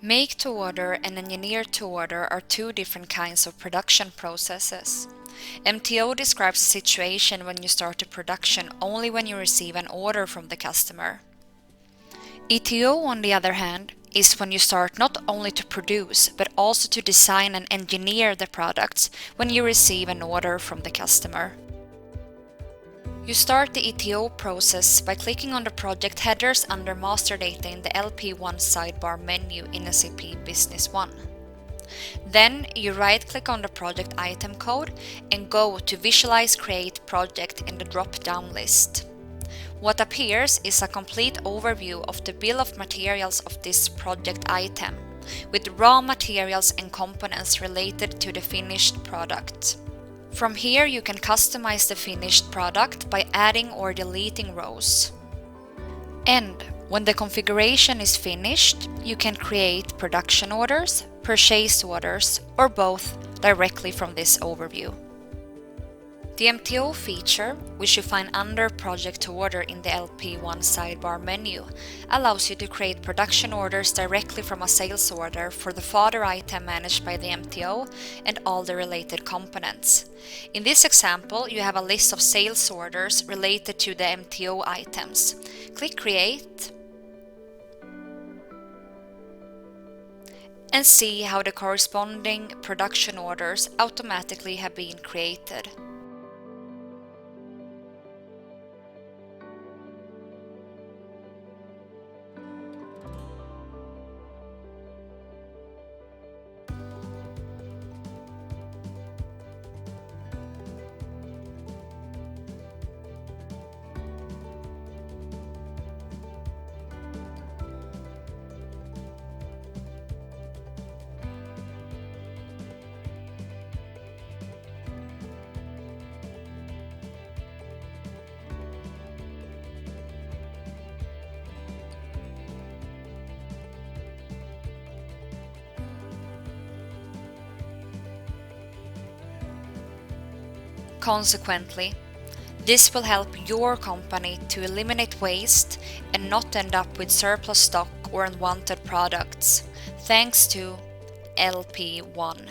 Make to order and engineer to order are two different kinds of production processes. MTO describes a situation when you start a production only when you receive an order from the customer. ETO, on the other hand, is when you start not only to produce but also to design and engineer the products when you receive an order from the customer. You start the ETO process by clicking on the project headers under Master Data in the LPOne sidebar menu in SAP Business One. Then you right-click on the project item code and go to Visualize Create Project in the drop-down list. What appears is a complete overview of the bill of materials of this project item, with raw materials and components related to the finished product. From here you can customize the finished product by adding or deleting rows. And when the configuration is finished, you can create production orders, purchase orders, or both directly from this overview. The MTO feature, which you find under Project to Order in the LPOne sidebar menu, allows you to create production orders directly from a sales order for the fodder item managed by the MTO and all the related components. In this example, you have a list of sales orders related to the MTO items. Click Create and see how the corresponding production orders automatically have been created. Consequently, this will help your company to eliminate waste and not end up with surplus stock or unwanted products, thanks to LPOne.